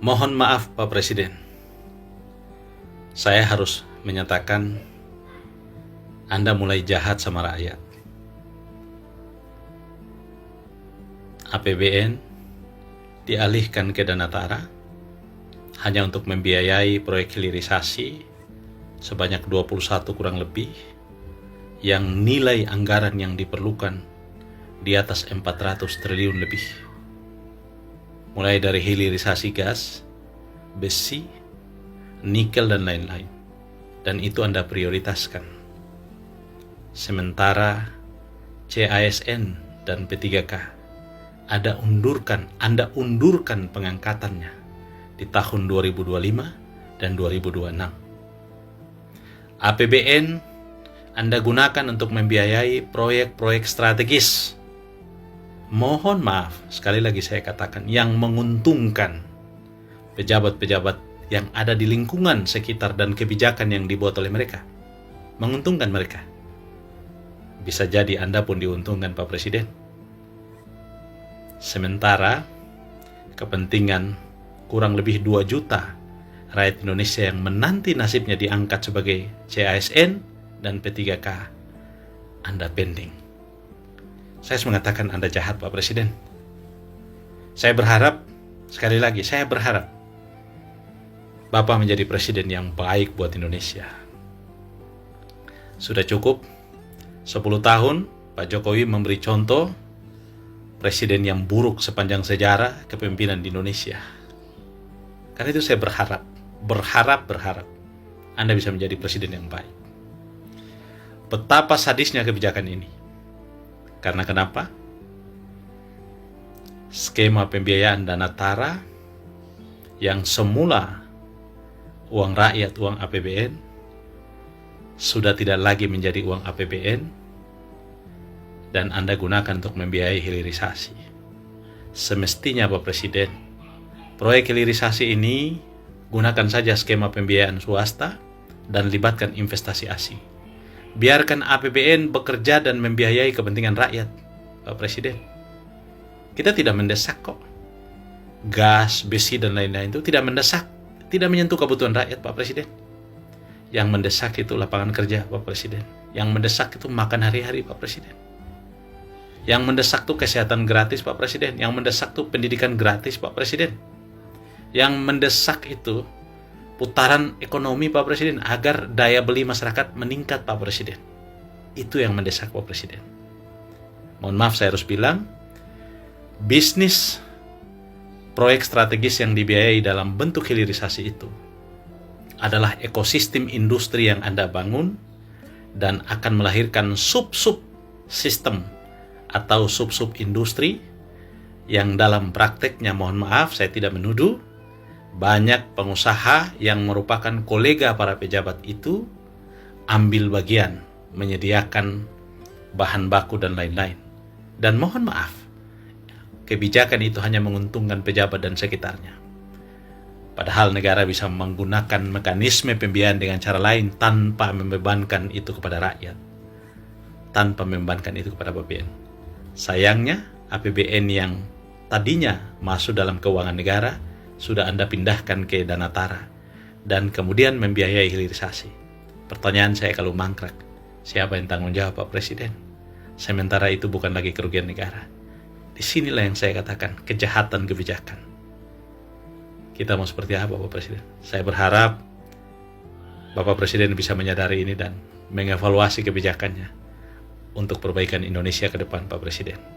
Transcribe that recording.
Mohon maaf Pak Presiden, saya harus menyatakan Anda mulai jahat sama rakyat. APBN dialihkan ke Danatara hanya untuk membiayai proyek hilirisasi sebanyak 21 kurang lebih, yang nilai anggaran yang diperlukan di atas 400 triliun lebih. Mulai dari hilirisasi gas, besi, nikel dan lain-lain. Dan itu Anda prioritaskan. Sementara CASN dan P3K Anda undurkan pengangkatannya di tahun 2025 dan 2026. APBN Anda gunakan untuk membiayai proyek-proyek strategis. Mohon maaf, sekali lagi saya katakan, yang menguntungkan pejabat-pejabat yang ada di lingkungan sekitar dan kebijakan yang dibuat oleh mereka. Menguntungkan mereka. Bisa jadi Anda pun diuntungkan Pak Presiden. Sementara kepentingan kurang lebih 2 juta rakyat Indonesia yang menanti nasibnya diangkat sebagai CASN dan P3K, Anda pending. Saya harus mengatakan Anda jahat Pak Presiden. Saya berharap, sekali lagi, saya berharap Bapak menjadi presiden yang baik buat Indonesia. Sudah cukup 10 tahun Pak Jokowi memberi contoh presiden yang buruk sepanjang sejarah kepemimpinan di Indonesia. Karena itu saya berharap Anda bisa menjadi presiden yang baik. Betapa sadisnya kebijakan ini. Karena kenapa? Skema pembiayaan Danatara yang semula uang rakyat, uang APBN, sudah tidak lagi menjadi uang APBN dan Anda gunakan untuk membiayai hilirisasi. Semestinya Pak Presiden, proyek hilirisasi ini gunakan saja skema pembiayaan swasta dan libatkan investasi asing. Biarkan APBN bekerja dan membiayai kepentingan rakyat, Pak Presiden. Kita tidak mendesak kok. Gas, besi, dan lain-lain itu tidak mendesak. Tidak menyentuh kebutuhan rakyat, Pak Presiden. Yang mendesak itu lapangan kerja, Pak Presiden. Yang mendesak itu makan hari-hari, Pak Presiden. Yang mendesak itu kesehatan gratis, Pak Presiden. Yang mendesak itu pendidikan gratis, Pak Presiden. Yang mendesak itu putaran ekonomi Pak Presiden, agar daya beli masyarakat meningkat Pak Presiden. Itu yang mendesak Pak Presiden. Mohon maaf saya harus bilang, bisnis proyek strategis yang dibiayai dalam bentuk hilirisasi itu adalah ekosistem industri yang Anda bangun dan akan melahirkan sub-sub sistem atau sub-sub industri yang dalam prakteknya, mohon maaf saya tidak menuduh, banyak pengusaha yang merupakan kolega para pejabat itu ambil bagian menyediakan bahan baku dan lain-lain. Dan mohon maaf, kebijakan itu hanya menguntungkan pejabat dan sekitarnya. Padahal negara bisa menggunakan mekanisme pembiayaan dengan cara lain tanpa membebankan itu kepada rakyat. Tanpa membebankan itu kepada APBN. Sayangnya, APBN yang tadinya masuk dalam keuangan negara sudah Anda pindahkan ke Danatara dan kemudian membiayai hilirisasi. Pertanyaan saya kalau mangkrak, siapa yang tanggung jawab Pak Presiden? Sementara itu bukan lagi kerugian negara. Disinilah yang saya katakan kejahatan kebijakan. Kita mau seperti apa Pak Presiden? Saya berharap Bapak Presiden bisa menyadari ini dan mengevaluasi kebijakannya untuk perbaikan Indonesia ke depan Pak Presiden.